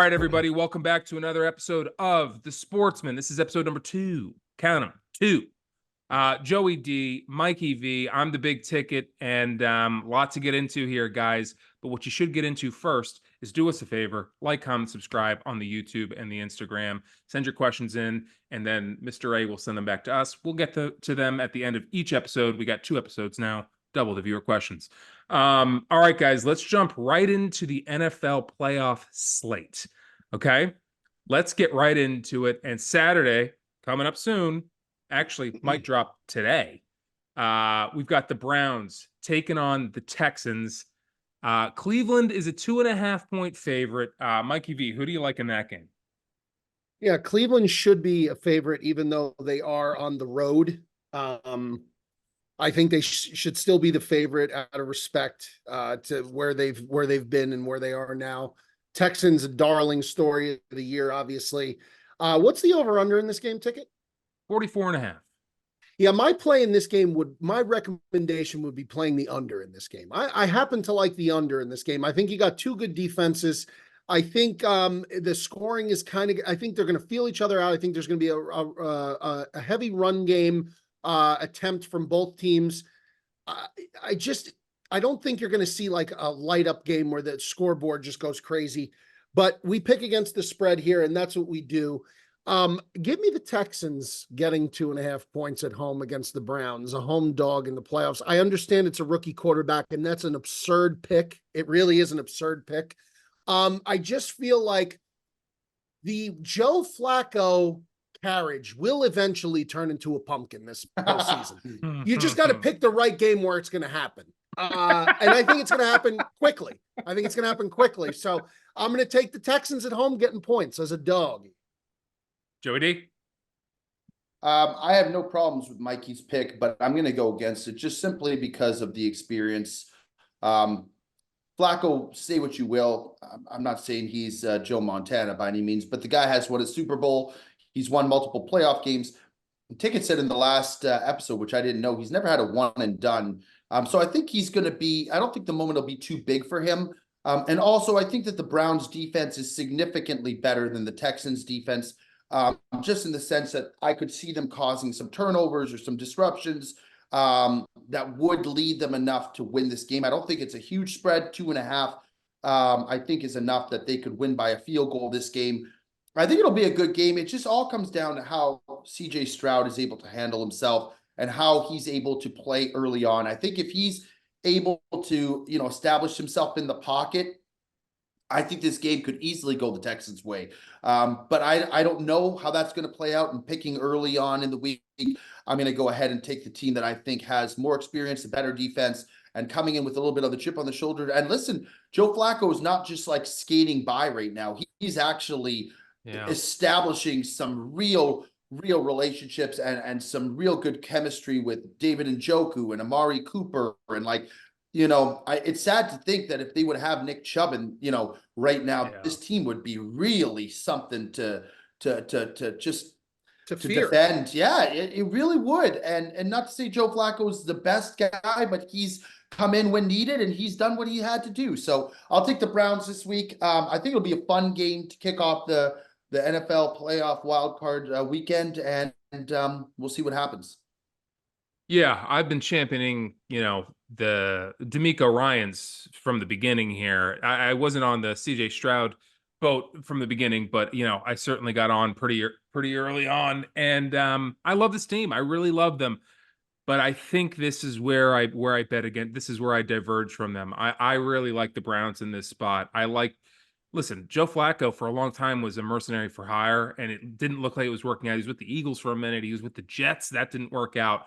right, everybody, welcome back to another episode of The Sportsmen. This is episode number 2. Count them, 2. Joey D, Mikey V, I'm the big ticket, and lot to get into here, guys. But what you should get into first is do us a favor, like, comment, subscribe on the YouTube and the Instagram. Send your questions in, and then Mr. A will send them back to us. We'll get to them at the end of each episode. We got 2 episodes now, double the viewer questions. All right, guys, let's jump right into the NFL playoff slate. Okay, let's get right into it. And Saturday, coming up soon, actually might drop today. We've got the Browns taking on the Texans. Cleveland is a 2.5-point favorite. Mikey V, who do you like in that game? Yeah, Cleveland should be a favorite, even though they are on the road. I think they should still be the favorite out of respect to where they've been and where they are now. Texans, a darling story of the year, obviously. What's the over-under in this game, Ticket? 44.5. Yeah, my recommendation would be playing the under in this game. I happen to like the under in this game. I think you got 2 good defenses. I think the scoring is I think they're going to feel each other out. I think there's going to be a heavy run game attempt from both teams. I don't think you're going to see like a light up game where the scoreboard just goes crazy, but we pick against the spread here, and that's what we do. Give me the Texans getting 2.5 points at home against the Browns, a home dog in the playoffs. I understand it's a rookie quarterback, and that's an absurd pick. It really is an absurd pick. I just feel like the Joe Flacco carriage will eventually turn into a pumpkin this postseason. You just got to pick the right game where it's going to happen. And I think it's going to happen quickly. So I'm going to take the Texans at home getting points as a dog. Joey D? I have no problems with Mikey's pick, but I'm going to go against it just simply because of the experience. Flacco, say what you will. I'm not saying he's Joe Montana by any means, but the guy has won a Super Bowl. He's won multiple playoff games. Ticket said in the last episode, which I didn't know, he's never had a one and done. So I think he's going to be, I don't think the moment will be too big for him. And also, I think that the Browns defense is significantly better than the Texans defense, just in the sense that I could see them causing some turnovers or some disruptions that would lead them enough to win this game. I don't think it's a huge spread. 2.5, I think is enough that they could win by a field goal this game. I think it'll be a good game. It just all comes down to how CJ Stroud is able to handle himself and how he's able to play early on. I think if he's able to, establish himself in the pocket, I think this game could easily go the Texans' way. But I don't know how that's going to play out. And picking early on in the week, I'm going to go ahead and take the team that I think has more experience, a better defense, and coming in with a little bit of the chip on the shoulder. And listen, Joe Flacco is not just like skating by right now. He's actually establishing some real relationships and some real good chemistry with David Njoku and Amari Cooper. And it's sad to think that if they would have Nick Chubb and, right now, this team would be really something to defend. Yeah, it really would. And not to say Joe Flacco is the best guy, but he's come in when needed and he's done what he had to do. So I'll take the Browns this week. I think it'll be a fun game to kick off the NFL playoff wildcard weekend, and we'll see what happens. Yeah, I've been championing, the D'Amico Ryans from the beginning here. I wasn't on the CJ Stroud boat from the beginning, but, I certainly got on pretty early on. And I love this team. I really love them. But I think this is where I bet again. This is where I diverge from them. I really like the Browns in this spot. Listen, Joe Flacco for a long time was a mercenary for hire, and it didn't look like it was working out. He was with the Eagles for a minute. He was with the Jets. That didn't work out.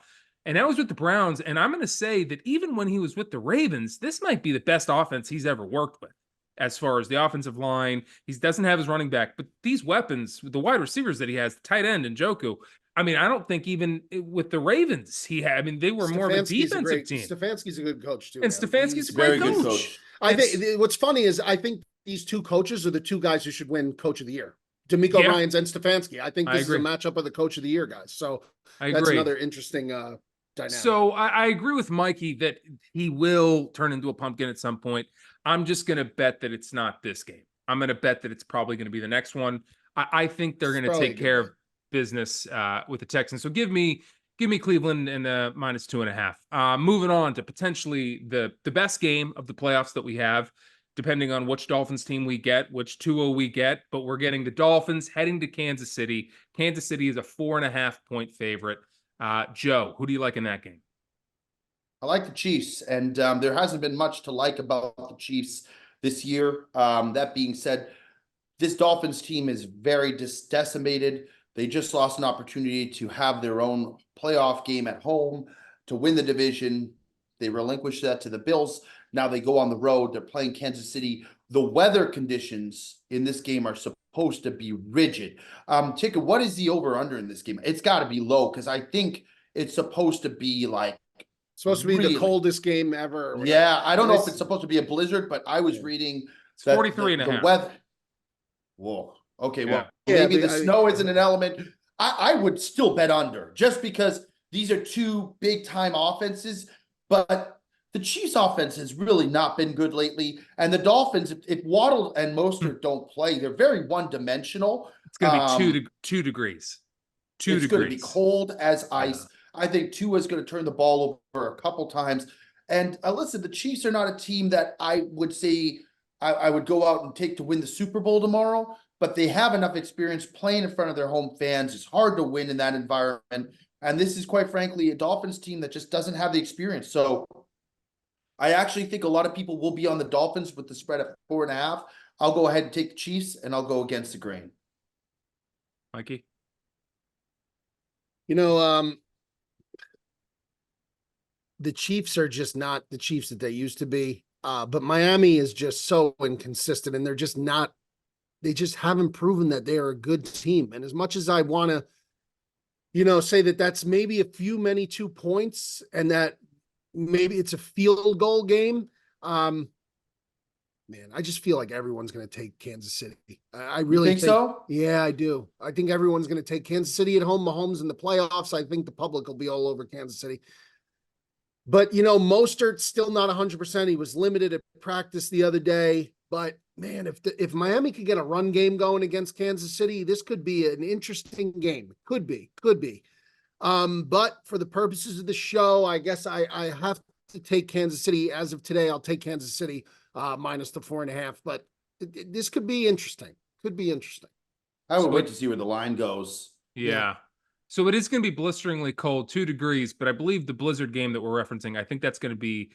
And now he's with the Browns. And I'm going to say that even when he was with the Ravens, this might be the best offense he's ever worked with as far as the offensive line. He doesn't have his running back, but these weapons, the wide receivers that he has, the tight end and Njoku, I mean, I don't think even with the Ravens they were more of a defensive team. Stefanski's a good coach too. And Stefanski's a great coach. I think what's funny is I think these 2 coaches are the 2 guys who should win Coach of the Year. D'Amico Ryans and Stefanski. I think this is a matchup of the Coach of the Year guys. So that's another interesting dynamic. So I agree with Mikey that he will turn into a pumpkin at some point. I'm just going to bet that it's not this game. I'm going to bet that it's probably going to be the next one. I think they're It's going to probably a take good care bet. of business with the Texans. So give me Cleveland and -2.5. Moving on to potentially the best game of the playoffs that we have, depending on which Dolphins team we get, which 2-0 we get. But we're getting the Dolphins heading to Kansas City. Kansas City is a 4.5-point favorite. Joe, who do you like in that game? I like the Chiefs, and there hasn't been much to like about the Chiefs this year. That being said, this Dolphins team is very decimated. They just lost an opportunity to have their own playoff game at home to win the division. They relinquished that to the Bills. Now they go on the road. They're playing Kansas City. The weather conditions in this game are supposed to be rigid. Tika, what is the over-under in this game? It's got to be low because I think it's supposed to be like It's supposed to be the really coldest game ever. Or whatever. yeah, I don't know if This- it's supposed to be a blizzard, but I was reading It's that 43.5. the weather. Whoa. Okay, well, Yeah, maybe the I- snow isn't an element. I would still bet under just because these are two big time offenses, but the Chiefs offense has really not been good lately. And the Dolphins, if Waddle and Mostert don't play, they're very one dimensional. It's going to be 2 degrees. 2 It's going to be degrees. cold as Yeah. ice. I think Tua is going to turn the ball over a couple times. And listen, the Chiefs are not a team that I would say I would go out and take to win the Super Bowl tomorrow, but they have enough experience playing in front of their home fans. It's hard to win in that environment. And this is quite frankly a Dolphins team that just doesn't have the experience. So I actually think a lot of people will be on the Dolphins with the spread at 4.5. I'll go ahead and take the Chiefs and I'll go against the grain. Mikey? You know, the Chiefs are just not the Chiefs that they used to be. But Miami is just so inconsistent, and they're just not. They just haven't proven that they are a good team. And as much as I want to, say that that's maybe a few many 2 points, and that maybe it's a field goal game. Man, I just feel like everyone's going to take Kansas City. I really think so? Yeah, I do. I think everyone's going to take Kansas City at home. Mahomes in the playoffs. I think the public will be all over Kansas City. But, Mostert's still not 100%. He was limited at practice the other day. But, man, if Miami could get a run game going against Kansas City, this could be an interesting game. Could be. But for the purposes of the show, I guess I have to take Kansas City. As of today, I'll take Kansas City minus the 4.5. But this could be interesting. I would wait to see where the line goes. Yeah. So it is going to be blisteringly cold, 2 degrees, but I believe the blizzard game that we're referencing, I think that's going to be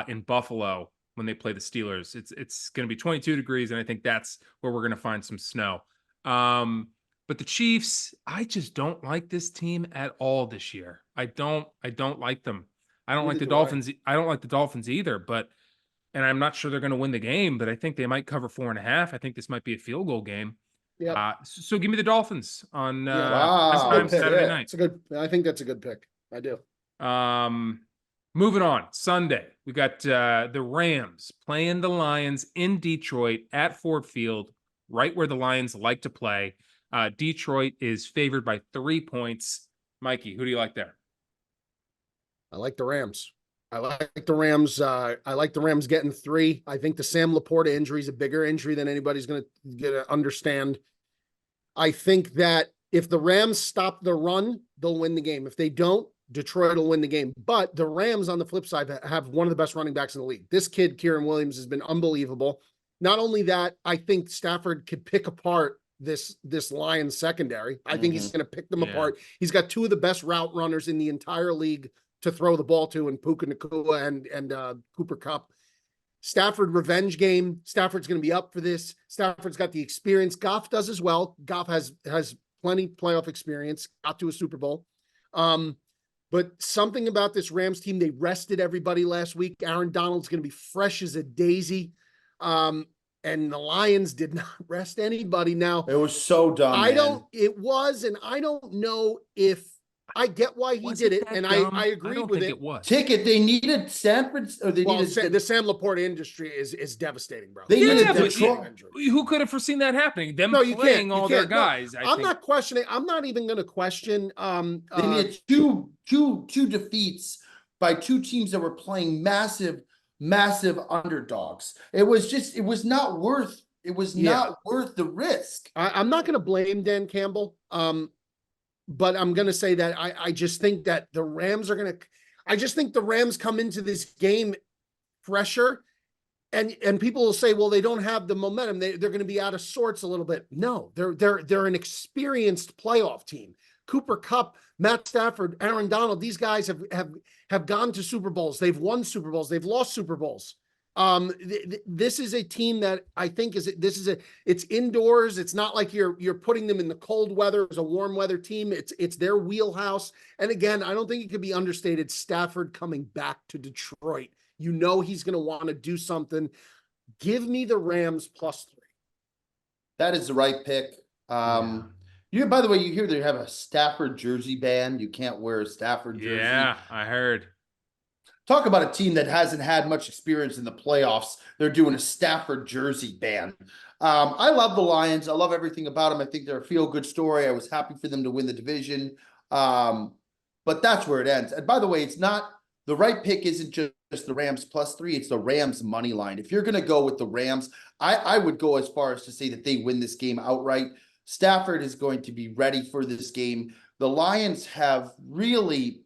in Buffalo when they play the Steelers. It's going to be 22 degrees, and I think that's where we're going to find some snow. But the Chiefs, I just don't like this team at all this year. I don't like them. I don't like the Dolphins. I don't like the Dolphins either, and I'm not sure they're going to win the game, but I think they might cover 4.5. I think this might be a field goal game. Yeah. So give me the Dolphins on Wow. time Saturday night. I think that's a good pick. I do. Moving on, Sunday we got the Rams playing the Lions in Detroit at Ford Field, right where the Lions like to play. Detroit is favored by 3 points. Mikey, who do you like there? I like the Rams. I like the Rams getting 3. I think the Sam Laporta injury is a bigger injury than anybody's going to understand. I think that if the Rams stop the run, they'll win the game. If they don't, Detroit will win the game. But the Rams, on the flip side, have one of the best running backs in the league. This kid, Kieran Williams, has been unbelievable. Not only that, I think Stafford could pick apart this Lions secondary. I think he's going to pick them apart. He's got 2 of the best route runners in the entire league to throw the ball to, and Puka Nacua and Cooper Kupp. Stafford revenge game. Stafford's going to be up for this. Stafford's got the experience. Goff does as well. Goff has plenty playoff experience, got to a Super Bowl. But something about this Rams team, they rested everybody last week. Aaron Donald's going to be fresh as a daisy. And the Lions did not rest anybody. Now, it was so dumb. And I don't know if I get why he did it, and I agreed with it. Ticket, they needed Sanford, or they needed the Sam Laporta industry is devastating, bro. They needed Detroit. Who could have foreseen that happening? Them playing all their guys. No, I'm not questioning. I'm not even going to question. They needed two defeats by 2 teams that were playing massive underdogs. It was not worth It was Yeah. not worth the risk. I'm not going to blame Dan Campbell. But I'm going to say that I just think that the Rams are going to, I just think the Rams come into this game fresher, and people will say, well, they don't have the momentum. They're going to be out of sorts a little bit. No, they're an experienced playoff team. Cooper Kupp, Matt Stafford, Aaron Donald, these guys have gone to Super Bowls. They've won Super Bowls. They've lost Super Bowls. This is a team that I think it's indoors. It's not like you're putting them in the cold weather as a warm weather team. It's their wheelhouse. And again, I don't think it could be understated. Stafford coming back to Detroit. You know, he's going to want to do something. Give me the Rams +3. That is the right pick. By the way, you hear they have a Stafford jersey ban. You can't wear a Stafford jersey. Yeah, I heard. Talk about a team that hasn't had much experience in the playoffs. They're doing a Stafford jersey ban. I love the Lions. I love everything about them. I think they're a feel-good story. I was happy for them to win the division. But that's where it ends. And by the way, it's not the right pick. Isn't just the Rams +3. It's the Rams money line. If you're going to go with the Rams, I would go as far as to say that they win this game outright. Stafford is going to be ready for this game. The Lions have really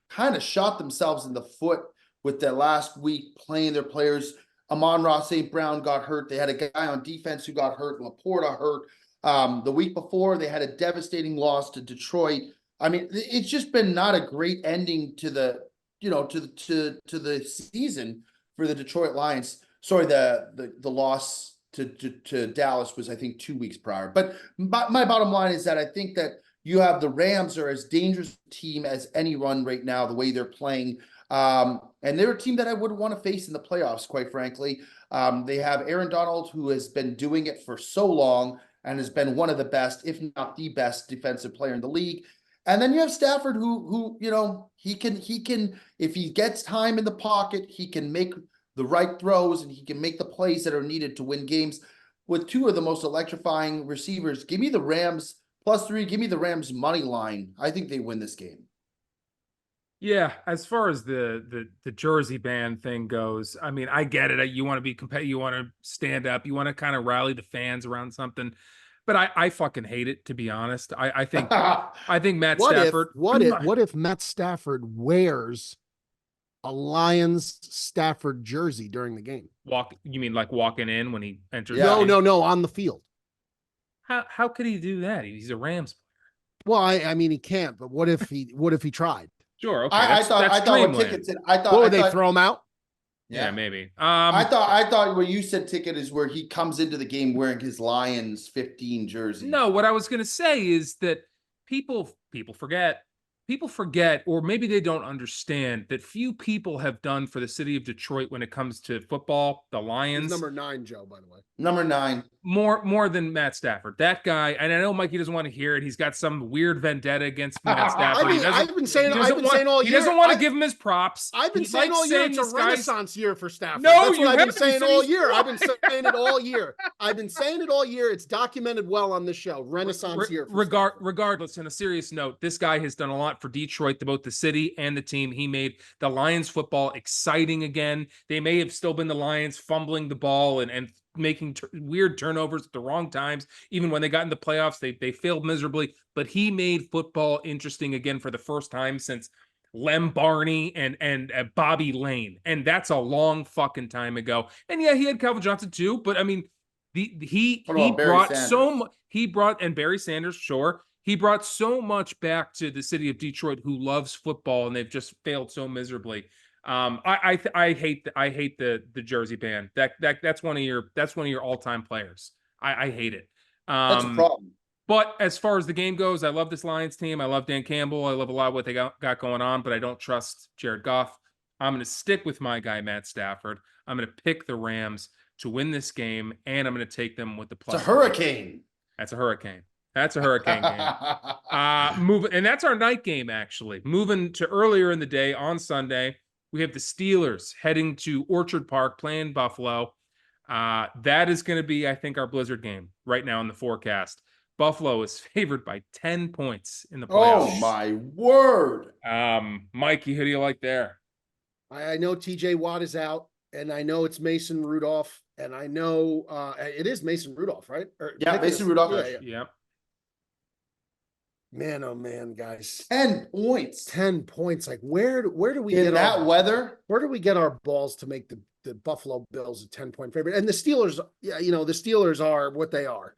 kind of shot themselves in the foot with their last week playing their players. Amon-Ra St. Brown got hurt. They had a guy on defense who got hurt. Laporta hurt. The week before, they had a devastating loss to Detroit. I mean, it's just been not a great ending to the, to the season for the Detroit Lions. Sorry, the loss to Dallas was, I think, 2 weeks prior. But my bottom line is that I think that you have the Rams are as dangerous a team as any run right now, the way they're playing. And they're a team that I wouldn't want to face in the playoffs, quite frankly. They have Aaron Donald, who has been doing it for so long and has been one of the best, if not the best defensive player in the league. And then you have Stafford, who he can, if he gets time in the pocket, he can make the right throws and he can make the plays that are needed to win games with two of the most electrifying receivers. Give me the Rams +3. Give me the Rams money line. I think they win this game. Yeah, as far as the jersey ban thing goes, I mean, I get it. You want to be competitive, you want to stand up, you want to kind of rally the fans around something. But I fucking hate it, to be honest. I think Matt Stafford. What if Matt Stafford wears a Lions Stafford jersey during the game? You mean like walking in when he enters? Yeah. No, on the field. How could he do that? He's a Rams player. Well, I mean he can't, but what if he tried? Sure, okay. I thought what dreamland. tickets. I thought. What would they throw him out? Yeah, maybe. I thought what you said ticket is where he comes into the game wearing his Lions 15 jersey. No, what I was going to say is that people forget, or maybe they don't understand that few people have done for the city of Detroit when it comes to football. The Lions. He's number 9, Joe, by the way. Number 9. More than Matt Stafford. That guy, and I know Mikey doesn't want to hear it. He's got some weird vendetta against Matt Stafford. I've been saying all year. He doesn't want to give him his props. I've been saying all year it's a renaissance year for Stafford. No, that's what I've been saying all year. I've been saying it all year. I've been saying it all year. It's documented well on the show. Renaissance year. Regardless, on a serious note, this guy has done a lot for Detroit, both the city and the team. He made the Lions football exciting again. They may have still been the Lions fumbling the ball and making weird turnovers at the wrong times. Even when they got in the playoffs, they failed miserably. But he made football interesting again for the first time since Lem Barney and Bobby Lane, and that's a long fucking time ago. And yeah, he had Calvin Johnson too. But I mean, he brought so much. He brought, and Barry Sanders, sure. He brought so much back to the city of Detroit, who loves football, and they've just failed so miserably. I hate the jersey ban. That's one of your all-time players. I hate it. That's a problem. But as far as the game goes, I love this Lions team. I love Dan Campbell. I love a lot of what they got going on, but I don't trust Jared Goff. I'm going to stick with my guy, Matt Stafford. I'm going to pick the Rams to win this game, and I'm going to take them with the plus. It's a hurricane. That's a hurricane. That's a hurricane game. And that's our night game, actually. Moving to earlier in the day on Sunday, we have the Steelers heading to Orchard Park playing Buffalo. That is going to be, I think, our Blizzard game right now in the forecast. Buffalo is favored by 10 points in the playoffs. Oh, my word. Mikey, who do you like there? I know TJ Watt is out, and I know it's Mason Rudolph. And I know it is Mason Rudolph, right? Or Yeah, Pickett Mason is- Rudolph. Yeah, yeah. Yeah. Man, oh man, guys. 10 points 10 points. Like where do we in get that weather. where do we get our balls to make the Buffalo Bills a 10-point favorite? And the Steelers, yeah, you know, the Steelers are what they are.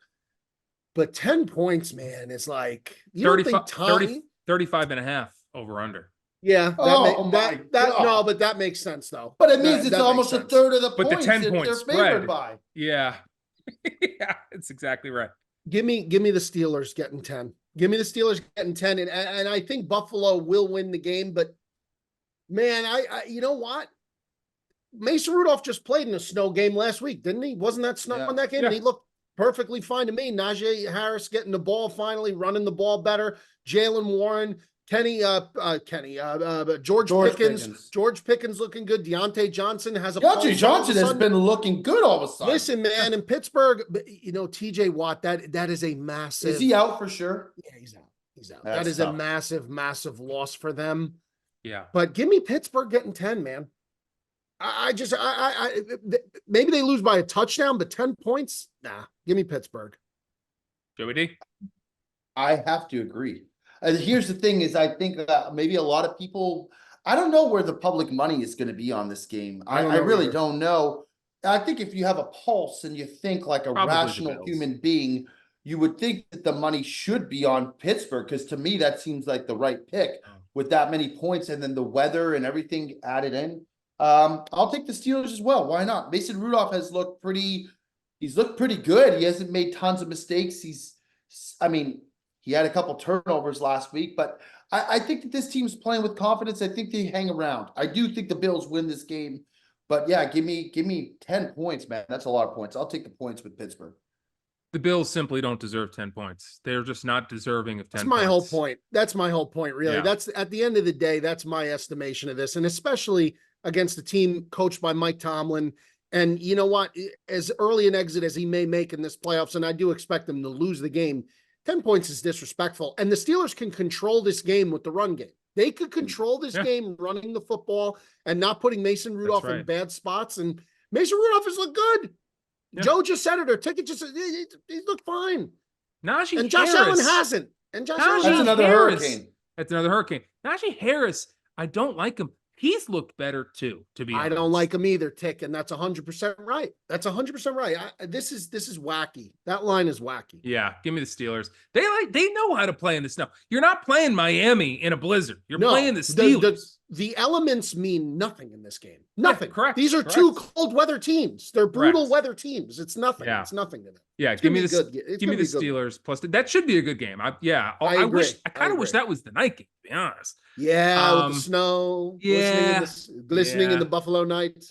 But 10 points, man, is like you don't 35, think Tommy 35 and a half over under. Yeah, that Oh my that no, God. but that makes sense though. But it means That it's makes almost a sense. third of the But the points 10 that point they're spread. favored by. Yeah. Yeah, that's exactly right. Give me the Steelers getting 10. Give me the Steelers getting 10. And I think Buffalo will win the game, but man, I you know what? Mason Rudolph just played in a snow game last week, didn't he? Wasn't that snow Yeah. in that game? Yeah. And he looked perfectly fine to me. Najee Harris getting the ball finally, running the ball better. Jalen Warren, George Pickens. George Pickens looking good. Deontay Johnson has a pulse all DeAndre of a Johnson has sudden. been looking good all of a sudden. Listen, man, in Pittsburgh, you know, TJ Watt, that is a massive. Is he out for sure? Yeah, he's out. He's out. That's That is tough. a massive, massive loss for them. Yeah. But give me Pittsburgh getting 10, man. Maybe they lose by a touchdown, but 10 points? Nah, give me Pittsburgh. Joey D. I have to agree. Here's the thing is I think that maybe a lot of people, I don't know where the public money is going to be on this game. I really don't know. I think if you have a pulse and you think like a Probably the rational Bills. human being, you would think that the money should be on Pittsburgh because to me that seems like the right pick with that many points and then the weather and everything added in. I'll take the Steelers as well. Why not? Mason Rudolph has looked he's looked pretty good. He hasn't made tons of mistakes. He had a couple turnovers last week, but I think that this team's playing with confidence. I think they hang around. I do think the Bills win this game, but yeah, give me 10 points, man. That's a lot of points. I'll take the points with Pittsburgh. The Bills simply don't deserve 10 points. They're just not deserving of 10 That's my points. whole point. That's my whole point, really. Yeah. That's at the end of the day, that's my estimation of this. And especially against a team coached by Mike Tomlin. And you know what? As early an exit as he may make in this playoffs, and I do expect them to lose the game, 10 points is disrespectful. And the Steelers can control this game with the run game. They could control this game running the football and not putting Mason Rudolph in bad spots. And Mason Rudolph has looked good. Yeah. Joe just said it, or Ticket just said he looked fine. Najee and Josh Harris. Allen hasn't. And Josh Allen That's another hurricane. That's another hurricane. Najee Harris, I don't like him. He's looked better too, to be honest. I don't like him either, Tick, and that's 100% right. That's 100% right. This is wacky. That line is wacky. Yeah, give me the Steelers. They know how to play in the snow. You're not playing Miami in a blizzard. You're playing the Steelers. The elements mean nothing in this game. Nothing. Yeah, correct. These are two cold weather teams. They're brutal weather teams. It's nothing. Yeah. It's nothing to them. Yeah, give me the Steelers plus. That should be a good game. I kind of wish that was the night game, to be honest. Yeah, with the snow, glistening in the Buffalo night.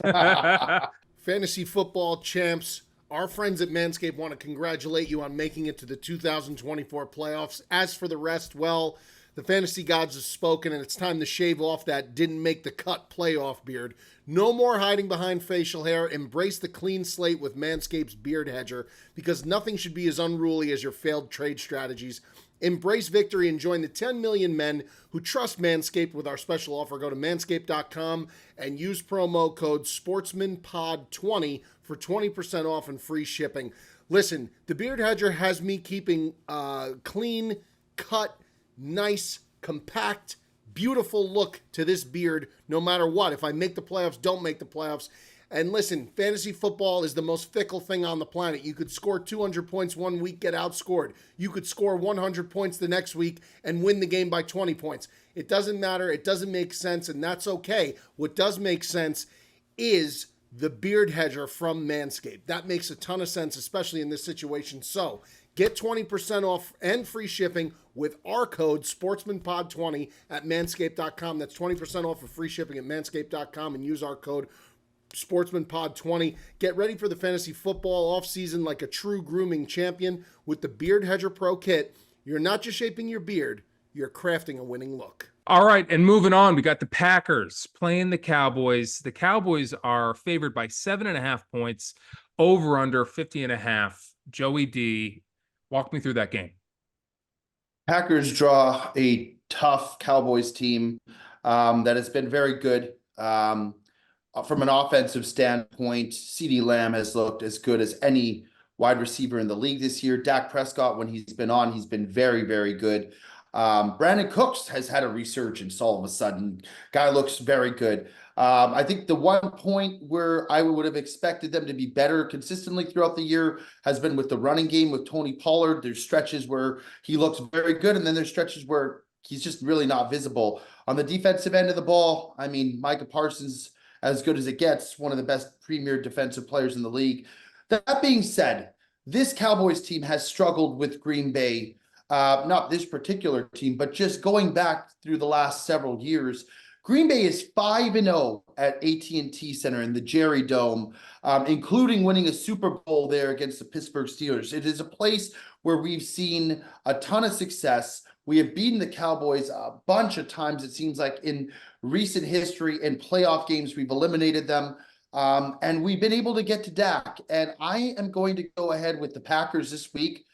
Fantasy football champs, our friends at Manscaped want to congratulate you on making it to the 2024 playoffs. As for the rest, well, the fantasy gods have spoken, and it's time to shave off that didn't make the cut playoff beard. No more hiding behind facial hair. Embrace the clean slate with Manscaped's Beard Hedger, because nothing should be as unruly as your failed trade strategies. Embrace victory and join the 10 million men who trust Manscaped with our special offer. Go to manscaped.com and use promo code SportsmanPod20 for 20% off and free shipping. Listen, the Beard Hedger has me keeping clean, cut, nice, compact, beautiful look to this beard no matter what. If I make the playoffs, don't make the playoffs. And listen, fantasy football is the most fickle thing on the planet. You could score 200 points one week, get outscored. You could score 100 points the next week and win the game by 20 points. It doesn't matter. It doesn't make sense, and that's okay. What does make sense is the Beard Hedger from Manscaped. That makes a ton of sense, especially in this situation. So get 20% off and free shipping with our code SportsmanPod20 at manscaped.com. That's 20% off of free shipping at manscaped.com, and use our code SportsmanPod20. Get ready for the fantasy football offseason like a true grooming champion with the Beard Hedger Pro Kit. You're not just shaping your beard, you're crafting a winning look. All right, and moving on, we got the Packers playing the Cowboys. The Cowboys are favored by 7.5 points, over under 50.5. Joey D, walk me through that game. Packers draw a tough Cowboys team that has been very good. from an offensive standpoint, CeeDee Lamb has looked as good as any wide receiver in the league this year. Dak Prescott, when he's been on, he's been very, very good. Brandon Cooks has had a resurgence all of a sudden. Guy looks very good. I think the one point where I would have expected them to be better consistently throughout the year has been with the running game with Tony Pollard. There's stretches where he looks very good, and then there's stretches where he's just really not visible. On the defensive end of the ball, I mean, Micah Parsons, as good as it gets, one of the best premier defensive players in the league. That being said, this Cowboys team has struggled with Green Bay, not this particular team, but just going back through the last several years. Green Bay is 5-0 at AT&T Center in the Jerry Dome, including winning a Super Bowl there against the Pittsburgh Steelers. It is a place where we've seen a ton of success. We have beaten the Cowboys a bunch of times, it seems like, in recent history. In playoff games, we've eliminated them. And we've been able to get to Dak. And I am going to go ahead with the Packers this week.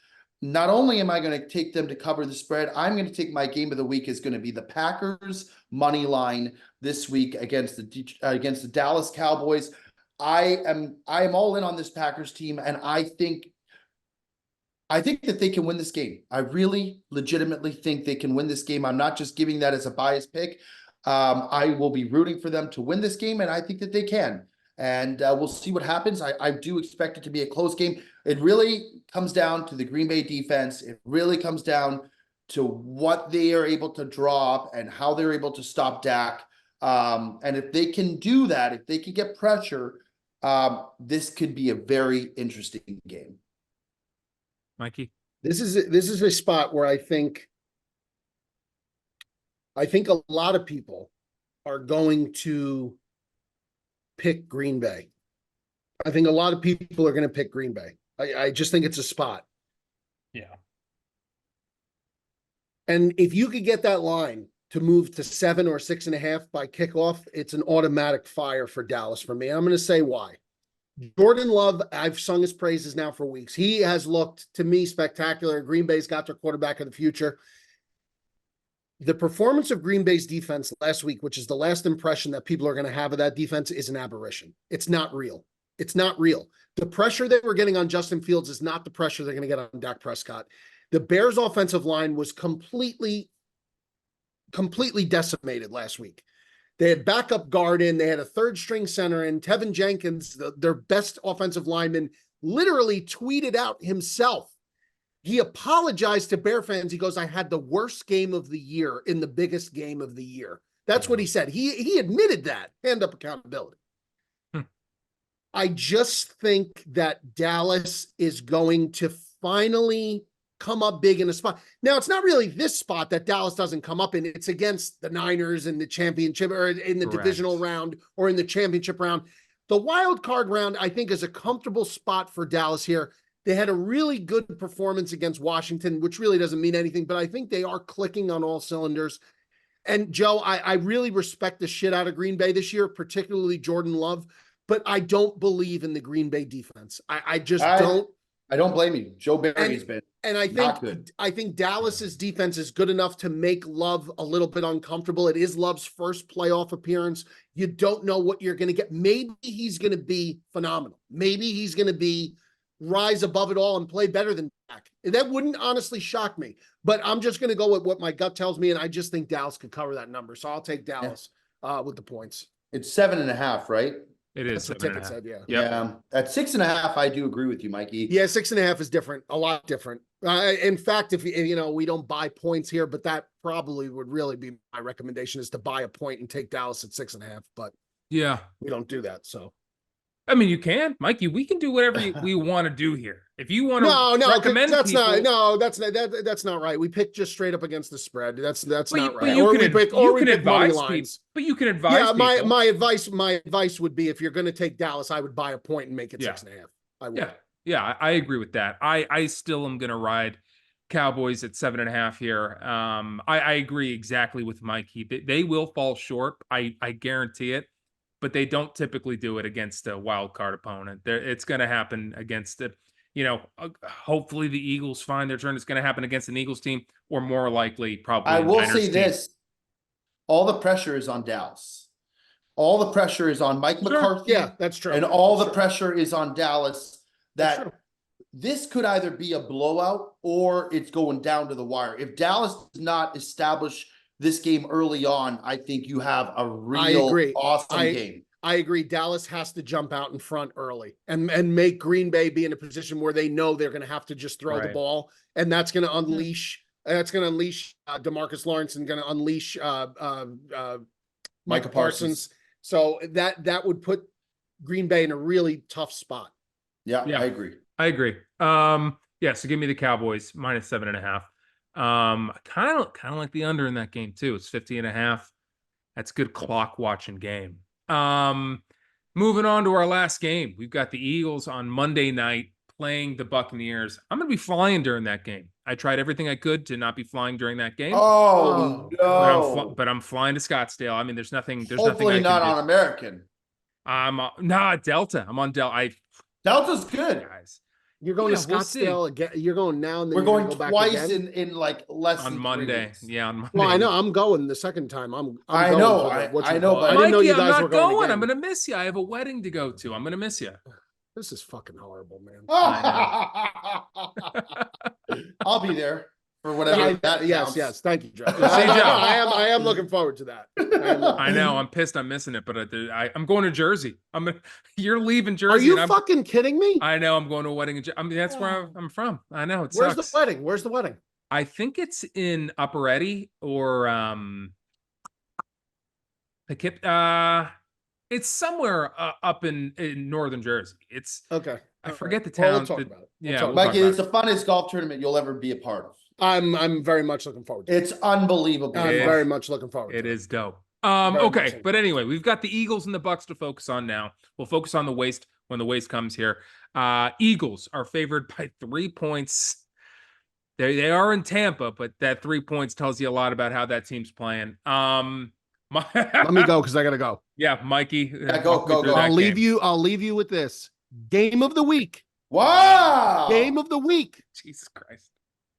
Not only am I going to take them to cover the spread, I'm going to take my game of the week is going to be the Packers money line this week against the Dallas Cowboys. I am all in on this Packers team, and I think that they can win this game. I really legitimately think they can win this game. I'm not just giving that as a biased pick. I will be rooting for them to win this game, and I think that they can. And we'll see what happens. I do expect it to be a close game. It really comes down to the Green Bay defense. It really comes down to what they are able to draw up and how they're able to stop Dak. And if they can do that, if they can get pressure, this could be a very interesting game. Mikey? This is a spot where I think a lot of people are going to pick Green Bay. I think a lot of people are going to pick Green Bay. I just think it's a spot. Yeah. And if you could get that line to move to 7 or 6.5 by kickoff, it's an automatic fire for Dallas for me. I'm going to say why. Jordan Love, I've sung his praises now for weeks. He has looked, to me, spectacular. Green Bay's got their quarterback of the future. The performance of Green Bay's defense last week, which is the last impression that people are going to have of that defense, is an aberration. It's not real. It's not real. The pressure that we're getting on Justin Fields is not the pressure they're going to get on Dak Prescott. The Bears' offensive line was completely decimated last week. They had backup guard in. They had a third-string center in. Tevin Jenkins, their best offensive lineman, literally tweeted out himself. He apologized to Bear fans. He goes, I had the worst game of the year in the biggest game of the year. That's what he said. He admitted that. Hand up accountability. I just think that Dallas is going to finally come up big in a spot. Now, it's not really this spot that Dallas doesn't come up in. It's against the Niners in the championship or in the divisional round or in the championship round. The wild card round, I think, is a comfortable spot for Dallas here. They had a really good performance against Washington, which really doesn't mean anything, but I think they are clicking on all cylinders. And Joe, I really respect the shit out of Green Bay this year, particularly Jordan Love, but I don't believe in the Green Bay defense. I don't. I don't blame you. Joe Barry's been and I think Dallas's defense is good enough to make Love a little bit uncomfortable. It is Love's first playoff appearance. You don't know what you're going to get. Maybe he's going to be phenomenal. Maybe he's going to rise above it all and play better than Dak. That wouldn't honestly shock me, but I'm just going to go with what my gut tells me. And I just think Dallas could cover that number. So I'll take Dallas with the points. It's 7.5, right? It is. That's what ticket said, yeah. Yeah. At 6.5, I do agree with you, Mikey. Yeah, 6.5 is different, a lot different. In fact, if we don't buy points here, but that probably would really be my recommendation is to buy a point and take Dallas at 6.5. But yeah, we don't do that. So, I mean, you can, Mikey. We can do whatever we want to do here. If you want to, no, recommend that's people, that's not right. We pick just straight up against the spread. That's not right. But you can advise people. But you can advise. Yeah, people. my advice would be if you're going to take Dallas, I would buy a point and make it 6.5. I would. Yeah, I agree with that. I still am going to ride Cowboys at 7.5 here. I agree exactly with Mikey. They will fall short. I guarantee it. But they don't typically do it against a wild card opponent. It's going to happen against it. Hopefully the Eagles find their turn. It's going to happen against an Eagles team, or more likely, probably. I will say this: all the pressure is on Dallas. all the pressure is on Mike McCarthy. Yeah, that's true. And all That's the true. pressure is on Dallas. That's That true. this could either be a blowout or it's going down to the wire. If Dallas does not establish this game early on, I think you have a real agree. awesome game. I agree. Dallas has to jump out in front early and make Green Bay be in a position where they know they're going to have to just throw the Right. ball, and that's going to unleash. That's going to unleash DeMarcus Lawrence and going to unleash Micah Parsons. So that would put Green Bay in a really tough spot. Yeah, Yeah. I agree. I agree. Yeah, so give me the Cowboys -7.5. Kind of like the under in that game too. It's 50.5. That's good clock watching game. Moving on to our last game. We've got the Eagles on Monday night playing the Buccaneers. I'm going to be flying during that game. I tried everything I could to not be flying during that game. Oh, no. But I'm flying to Scottsdale. I mean, there's nothing Hopefully I not can on American. nah, Delta. I'm on Delta. Delta's good. Guys. You're going Yeah, to we'll Scottsdale again. You're going now, and then We're you're going gonna go back twice again? in like less On than 3 Monday. weeks. Yeah, on Monday. Well, I know I'm going the second time. I'm I going know, for the- I know, but I didn't know Mikey, you guys I'm were not going. again. I'm gonna miss you. I have a wedding to go to. I'm gonna miss you. This is fucking horrible, man. I'll be there for whatever that counts. Yes. Thank you, Joe. See, Joe. I am looking forward to that. I know. I'm pissed. I'm missing it, but I'm going to Jersey. You're leaving Jersey. Are you and fucking kidding me? I know. I'm going to a wedding. I mean, that's where I'm from. I know. It Where's sucks. the wedding? Where's the wedding? I think it's in Upper Eddy or it's somewhere up in northern Jersey. It's Okay. I forget the Well, town. we'll talk about it. Yeah, talk we'll Mikey, talk it's the funnest golf tournament you'll ever be a part of. I'm very much looking forward to it. It's unbelievable. I'm It- very much looking forward It to it. is dope. Very much Okay, so. but anyway, we've got the Eagles and the Bucks to focus on now. We'll focus on the waist when the waist comes here. Eagles are favored by 3 points. They are in Tampa, but that 3 points tells you a lot about how that team's playing. Let me go because I gotta go. Yeah, Mikey. Yeah, go, walk me go, through go. that I'll leave game. you. I'll leave you with this. Game of the week. Wow. Game of the week. Jesus Christ.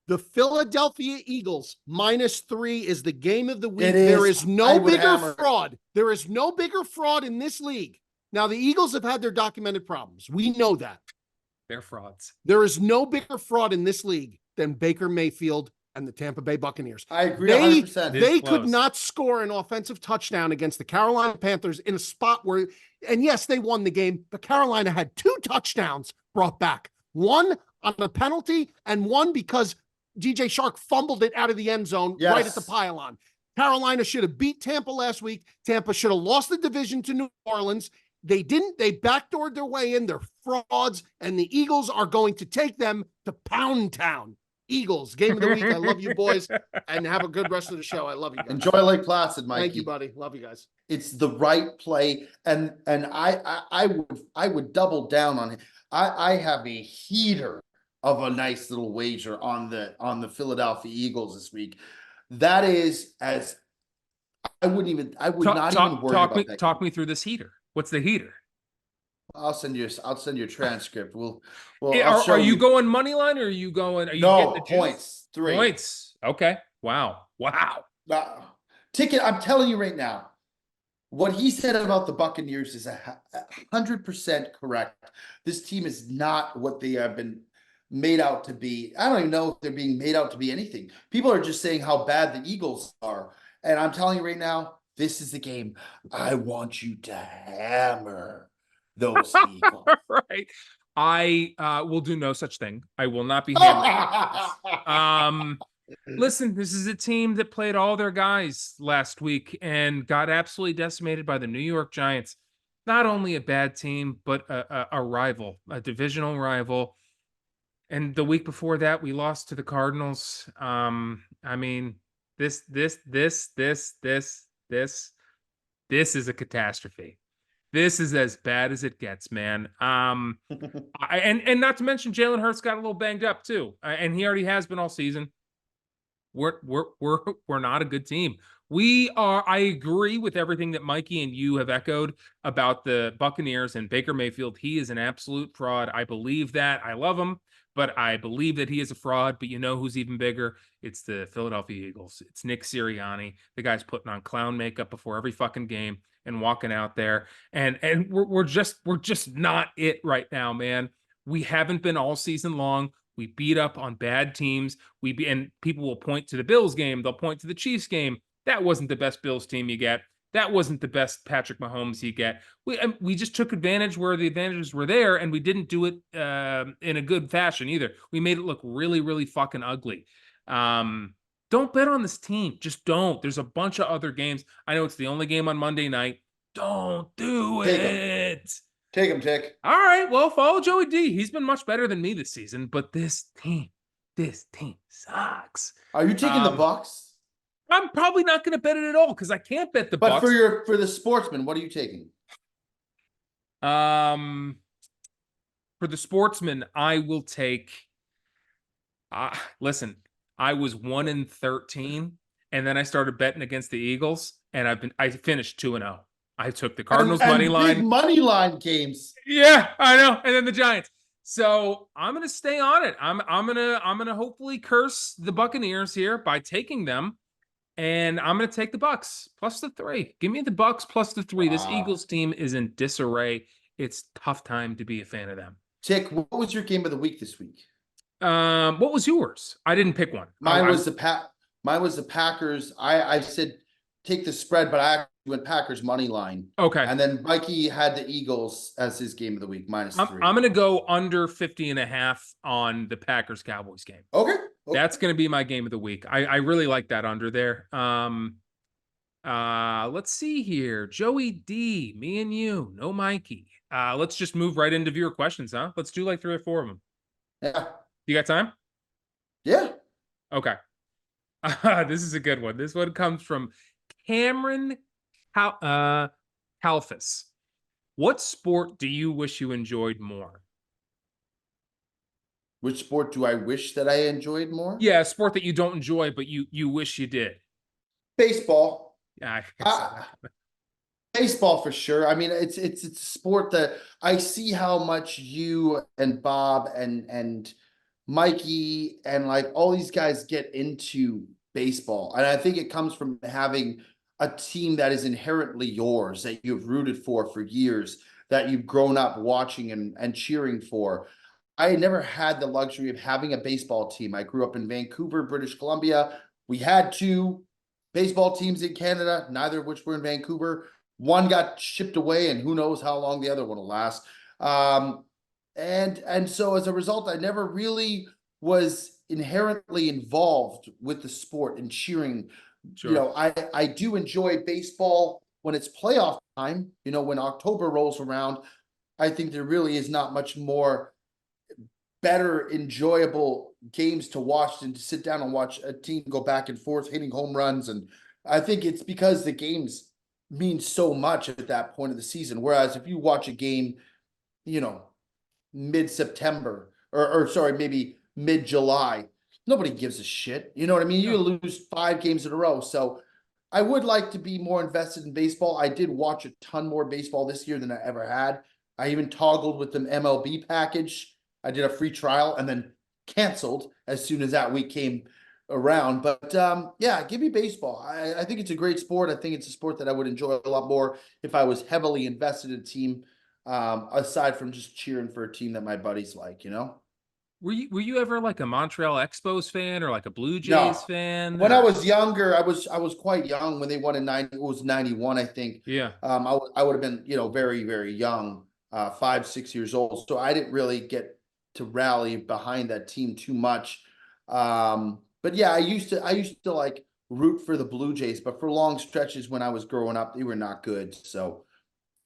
The Philadelphia Eagles -3 is the game of the week. It is. There is I no would bigger hammer it. fraud. There is no bigger fraud in this league. Now, the Eagles have had their documented problems. We know that. They're frauds. There is no bigger fraud in this league than Baker Mayfield and the Tampa Bay Buccaneers. I agree They- 100%. This- They close. could not score an offensive touchdown against the Carolina Panthers in a spot where, and yes, they won the game, but Carolina had 2 touchdowns brought back. One on a penalty and one because DJ Shark fumbled it out of the end zone right at the Yes. pylon. Carolina should have beat Tampa last week. Tampa should have lost the division to New Orleans. They didn't. They backdoored their way in. They're frauds, and the Eagles are going to take them to Pound Town. Eagles, game of the week. I love you boys, and have a good rest of the show. I love you guys. Enjoy Lake Placid, Mikey. Thank you, buddy. Love you guys. It's the right play, and I would double down on it. I have a heater of a nice little wager on the Philadelphia Eagles this week. That is as I would not even worry about that. Talk me through this heater. What's the heater? I'll send you a transcript. Well, Are you going money line or are you going? Are you No getting the juice? points. 3 Points. Okay. Wow. Ticket. I'm telling you right now, what he said about the Buccaneers is 100% correct. This team is not what they have been made out to be. I don't even know if they're being made out to be anything. People are just saying how bad the Eagles are. And I'm telling you right now, this is the game. I want you to hammer those Eagles. Right. I will do no such thing. I will not be hammering. Listen, this is a team that played all their guys last week and got absolutely decimated by the New York Giants. Not only a bad team, but a rival, a divisional rival. And the week before that, we lost to the Cardinals. I mean, this is a catastrophe. This is as bad as it gets, man. And not to mention Jalen Hurts got a little banged up too, and he already has been all season. We're not a good team. We are. I agree with everything that Mikey and you have echoed about the Buccaneers and Baker Mayfield. He is an absolute fraud. I believe that. I love him, but I believe that he is a fraud. But you know who's even bigger? It's the Philadelphia Eagles. It's Nick Sirianni. The guy's putting on clown makeup before every fucking game and walking out there. And we're just not it right now, man. We haven't been all season long. We beat up on bad teams. And people will point to the Bills game. They'll point to the Chiefs game. That wasn't the best Bills team you get. That wasn't the best Patrick Mahomes you get. We just took advantage where the advantages were there, and we didn't do it in a good fashion either. We made it look really, really fucking ugly. Don't bet on this team. Just don't. There's a bunch of other games. I know it's the only game on Monday night. Don't do it. Take him, Tick. All right. Well, follow Joey D. He's been much better than me this season, but this team sucks. Are you taking the Bucks? I'm probably not going to bet it at all because I can't bet the But Bucks. for the Sportsmen, what are you taking? For the Sportsmen, I will take. Listen, I was 1-13, and then I started betting against the Eagles, and I finished 2-0. I took the Cardinals money line. Big money line games. Yeah, I know, and then the Giants. So I'm gonna stay on it. I'm gonna hopefully curse the Buccaneers here by taking them. And I'm going to take the Bucks plus the 3. Give me the Bucks plus the 3. This Eagles team is in disarray. It's tough time to be a fan of them. Tick, what was your game of the week this week? What was yours? I didn't pick one. Mine was the Packers. I said take the spread, but I actually went Packers money line. Okay. And then Mikey had the Eagles as his game of the week, -3. I'm going to go under 50.5 on the Packers Cowboys game. Okay. That's going to be my game of the week. I really like that under there. Let's see here. Joey D, me and you, no Mikey. Let's just move right into viewer questions, huh? Let's do like 3 or 4 of them. Yeah. You got time? Yeah. Okay. This is a good one. This one comes from Cameron Kalfas. What sport do you wish you enjoyed more? Which sport do I wish that I enjoyed more? Yeah, a sport that you don't enjoy, but you wish you did. Baseball. Yeah, baseball for sure. I mean, it's a sport that I see how much you and Bob and Mikey and like all these guys get into baseball. And I think it comes from having a team that is inherently yours, that you've rooted for years, that you've grown up watching and cheering for. I never had the luxury of having a baseball team. I grew up in Vancouver, British Columbia. We had 2 baseball teams in Canada, neither of which were in Vancouver. One got shipped away, and who knows how long the other one will last. And so as a result, I never really was inherently involved with the sport and cheering. Sure. You know, I do enjoy baseball when it's playoff time. You know, when October rolls around, I think there really is not much more better, enjoyable games to watch than to sit down and watch a team go back and forth, hitting home runs. And I think it's because the games mean so much at that point of the season. Whereas if you watch a game, you know, mid-September or sorry, maybe mid-July, nobody gives a shit. You know what I mean? You lose 5 games in a row. So I would like to be more invested in baseball. I did watch a ton more baseball this year than I ever had. I even toggled with the MLB package. I did a free trial and then canceled as soon as that week came around. But yeah, give me baseball. I think it's a great sport. I think it's a sport that I would enjoy a lot more if I was heavily invested in a team, aside from just cheering for a team that my buddies like, you know? Were you ever like a Montreal Expos fan or like a Blue Jays fan? When I was younger, I was quite young when they won in it was 91, I think. Yeah. I would have been, you know, very, very young, 5, 6 years old. So I didn't really get to rally behind that team too much. But yeah, I used to like root for the Blue Jays, but for long stretches when I was growing up, they were not good. So,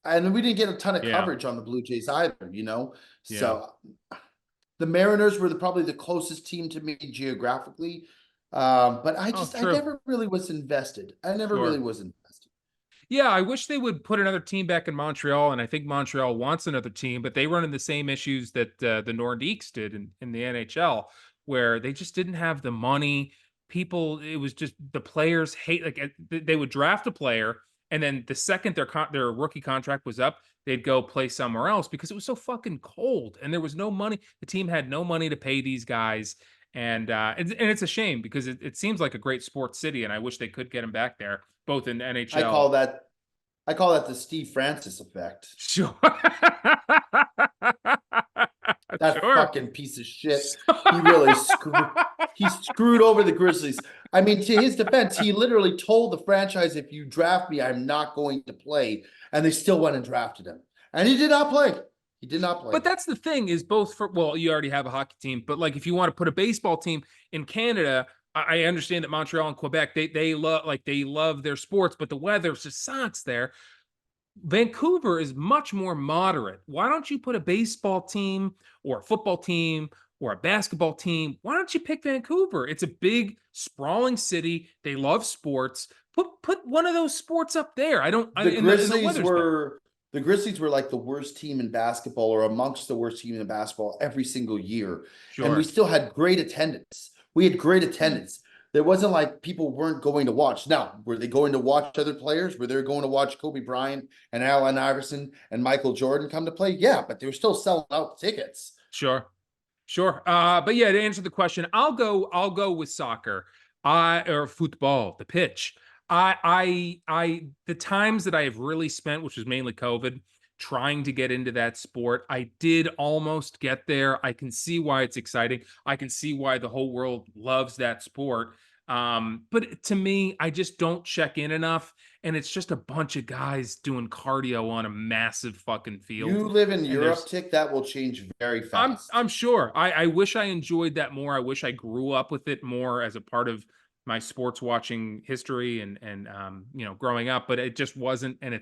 and we didn't get a ton of coverage on the Blue Jays either, you know? Yeah. So the Mariners were probably the closest team to me geographically. But I never really was invested. I never really was invested. Yeah, I wish they would put another team back in Montreal, and I think Montreal wants another team, but they run into the same issues that the Nordiques did in the NHL, where they just didn't have the money. People, it was just the players hate, like they would draft a player, And then the second their rookie contract was up, they'd go play somewhere else because it was so fucking cold and there was no money. The team had no money to pay these guys. And it's a shame because it seems like a great sports city, and I wish they could get him back there, both in I NHL. call that I call that the Steve Francis effect. Sure. That Sure. fucking piece of shit. He really screwed over the Grizzlies. I mean, to his defense, he literally told the franchise, if you draft me, I'm not going to play. And they still went and drafted him. And he did not play. He did not play. But that's the thing is well, you already have a hockey team, but like if you want to put a baseball team in Canada, I understand that Montreal and Quebec, they love their sports, but the weather just sucks there. Vancouver is much more moderate. Why don't you put a baseball team or a football team or a basketball team? Why don't you pick Vancouver? It's a big, sprawling city. They love sports. Put one of those sports up there. I don't. The Grizzlies were the Grizzlies were like the worst team in basketball, or amongst the worst team in basketball every single year, sure. and we still had great attendance. We had great attendance. There wasn't like people weren't going to watch. Now, were they going to watch other players? Were they going to watch Kobe Bryant and Allen Iverson and Michael Jordan come to play? Yeah, but they were still selling out tickets. Sure. But yeah, to answer the question, I'll go with soccer. Or football, the pitch. The times that I have really spent, which was mainly COVID, trying to get into that sport, I did almost get there. I can see why it's exciting. I can see why the whole world loves that sport. But to me, I just don't check in enough. And it's just a bunch of guys doing cardio on a massive fucking field. You live in Europe, Tick, that will change very fast. I'm sure. I wish I enjoyed that more. I wish I grew up with it more as a part of my sports watching history and growing up, but it just wasn't. And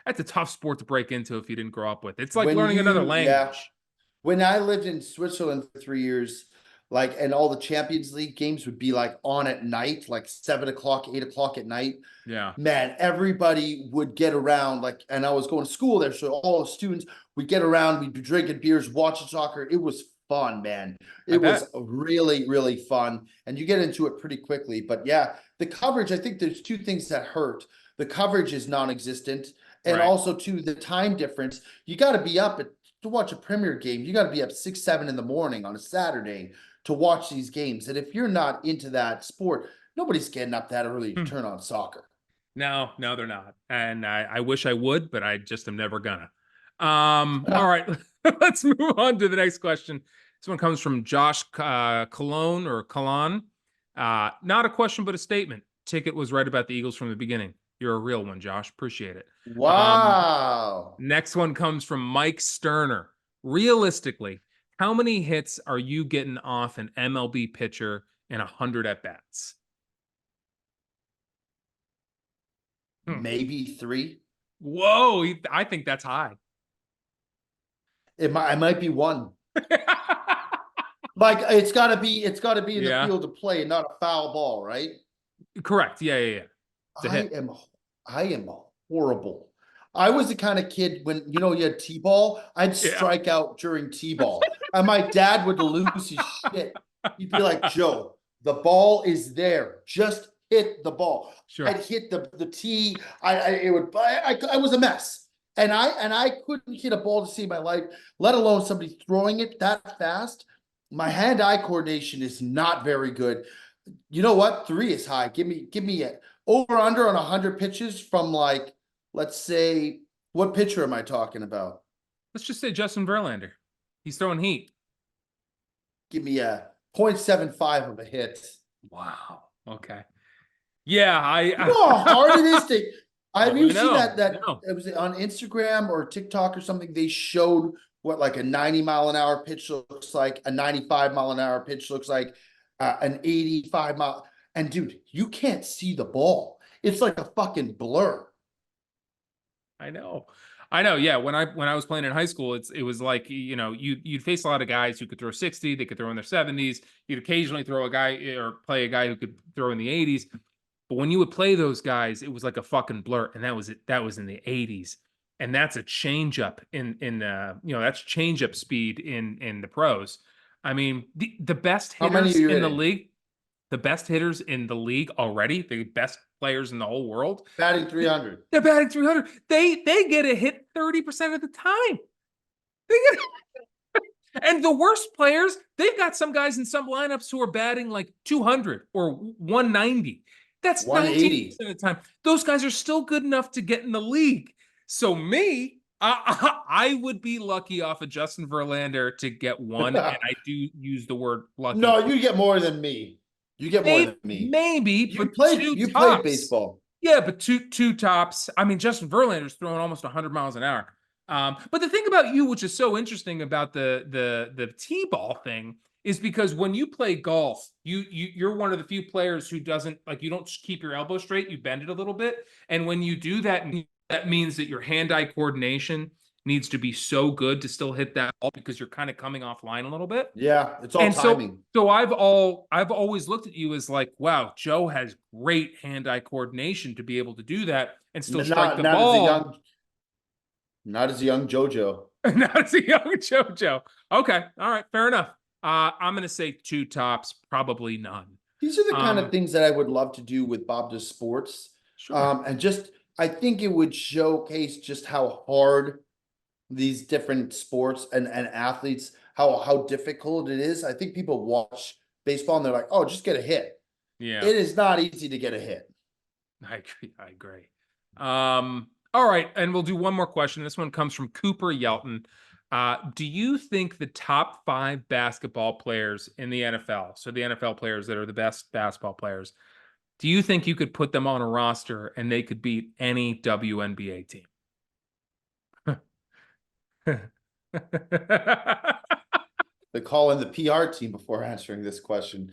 that's a tough sport to break into if you didn't grow up with it. It's like learning another language. Yeah. When I lived in Switzerland for 3 years, and all the Champions League games would be like on at night, like 7 o'clock, 8 o'clock at night. Yeah, man, everybody would get around, and I was going to school there, so all the students would get around. We'd be drinking beers, watching soccer. It was fun, man. It was really, really fun, and you get into it pretty quickly. But yeah, the coverage, I think there's two things that hurt. The coverage is non-existent, and also too the time difference. You got to be up to watch a Premier game. You got to be up 6, 7 in the morning on a Saturday to watch these games. And if you're not into that sport, nobody's getting up that early to turn on soccer. No, they're not. And I wish I would, but I just am never gonna. All right, let's move on to the next question. This one comes from Josh Cologne or Kalon. Not a question, but a statement. Ticket was right about the Eagles from the beginning. You're a real one, Josh. Appreciate it. Wow. Next one comes from Mike Sterner. Realistically, how many hits are you getting off an MLB pitcher in 100 at-bats? Maybe 3. Whoa, I think that's high. I might be 1. Like it's got to be in the field of play, not a foul ball, right? Correct. Yeah. I am horrible. I was the kind of kid when you had T-ball, I'd strike out during T-ball. And my dad would lose his shit. He'd be like, "Joe, the ball is there. Just hit the ball." Sure. I'd hit the tee. I was a mess. And I couldn't hit a ball to save my life, let alone somebody throwing it that fast. My hand-eye coordination is not very good. You know what? 3 is high. Give me a over under on 100 pitches from let's say, what pitcher am I talking about? Let's just say Justin Verlander. He's throwing heat. Give me a 0.75 of a hit. Wow. Okay. Yeah, you know how hard it is to. Have you seen that No. it was on Instagram or TikTok or something? They showed what like a 90-mile-an-hour pitch looks like, a 95-mile-an-hour pitch looks like, an 85-mile. And dude, you can't see the ball. It's like a fucking blur. I know. Yeah. When I was playing in high school, it was like, you'd face a lot of guys who could throw 60, they could throw in their 70s. You'd occasionally throw a guy or play a guy who could throw in the 80s. But when you would play those guys, it was like a fucking blur. And that was it. That was in the 80s. And that's a changeup that's changeup speed in the pros. I mean, the best hitters in the league. the best hitters in the league already, the best players in the whole world. Batting 300. They're batting 300. They get a hit 30% of the time. They get And the worst players, they've got some guys in some lineups who are batting like 200 or 190. That's 180. 19% of the time. Those guys are still good enough to get in the league. So I would be lucky off of Justin Verlander to get one, and I do use the word lucky. No, you get more than me. You get more than me. Maybe, You but played. two You tops. played baseball. Yeah, but two tops. I mean, Justin Verlander's throwing almost 100 miles an hour. But the thing about you, which is so interesting about the T-ball thing, is because when you play golf, you're one of the few players who doesn't like, you don't keep your elbow straight, you bend it a little bit, and when you do that, that means that your hand-eye coordination needs to be so good to still hit that ball because you're kind of coming offline a little bit. Yeah, it's all And timing. so I've always looked at you as like, wow, Joe has great hand-eye coordination to be able to do that and still strike the ball. Not as a young JoJo. Not as a young JoJo. Okay, all right, fair enough. I'm gonna say two tops, probably none. These are the kind of things that I would love to do with Bob Does Sports. Sure. And just I think it would showcase just how hard these different sports and athletes, how difficult it is. I think people watch baseball and they're like, oh, just get a hit. Yeah. It is not easy to get a hit. I agree. All right, and we'll do one more question. This one comes from Cooper Yelton. Do you think the top 5 basketball players in the NFL, so the NFL players that are the best basketball players, do you think you could put them on a roster and they could beat any WNBA team? They call in the PR team before answering this question.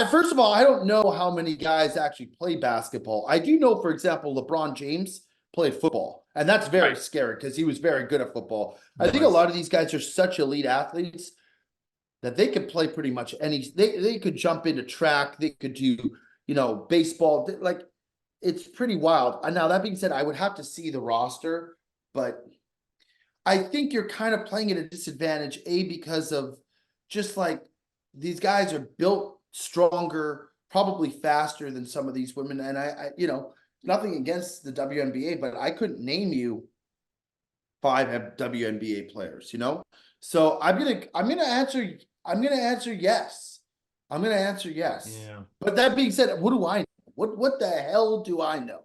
First of all, I don't know how many guys actually play basketball. I do know, for example, LeBron James played football, and that's very scary because he was very good at football. I think a lot of these guys are such elite athletes that they could play pretty much they could jump into track, they could do, baseball. Like, it's pretty wild. Now, that being said, I would have to see the roster, but I think you're kind of playing at a disadvantage, because of just like these guys are built stronger, probably faster than some of these women. And I nothing against the WNBA, but I couldn't name you 5 WNBA players, So I'm gonna answer yes. I'm gonna answer yes. Yeah. But that being said, what do I know? What the hell do I know?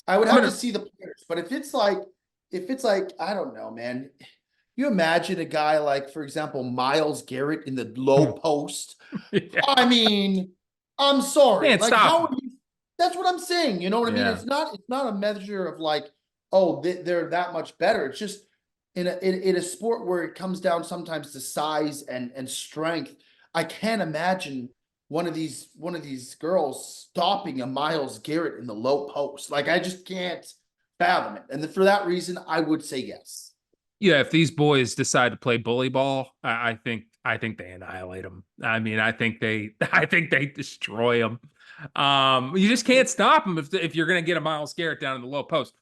I would have to see the players, but if it's like, I don't know, man. You imagine a guy like, for example, Myles Garrett in the low post. Yeah. I mean, I'm sorry. Can't Like, stop that's what I'm saying. You know what I mean? Yeah. It's not a measure of like, oh, they're that much better. It's just in a sport where it comes down sometimes to size and strength. I can't imagine one of these girls stopping a Myles Garrett in the low post. Like, I just can't fathom it. And for that reason, I would say yes. Yeah, if these boys decide to play bully ball, I think they annihilate them. I mean, I think they destroy them. You just can't stop them if you're going to get a Myles Garrett down in the low post.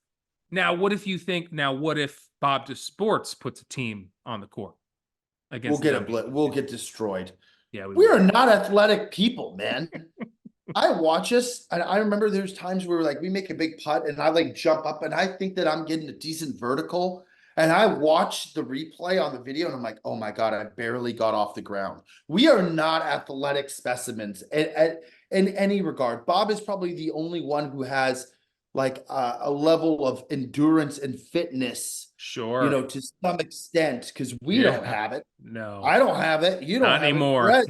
Now, what if Bob Does Sports puts a team on the court against? We'll get destroyed. Yeah, we are not athletic people, man. I watch us, and I remember there's times where we make a big putt, and I jump up, and I think that I'm getting a decent vertical. And I watch the replay on the video, and I'm like, oh my God, I barely got off the ground. We are not athletic specimens in any regard. Bob is probably the only one who has a level of endurance and fitness, sure, to some extent, because we don't have it. No, I don't have it. You don't not have anymore. It.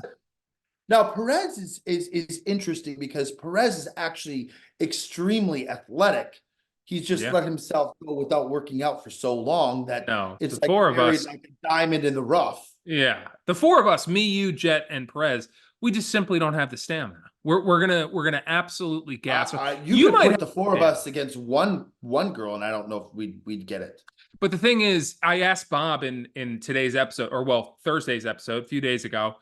Now, Perez is interesting because Perez is actually extremely athletic. He's just let himself go without working out for so long that it's the 4 of us, like a diamond in the rough. Yeah, the 4 of us, me, you, Jet, and Perez, we just simply don't have the stamina. We're gonna absolutely gas. You could put the 4 of us against one girl, and I don't know if we'd get it. But the thing is, I asked Bob in today's episode, Thursday's episode, a few days ago.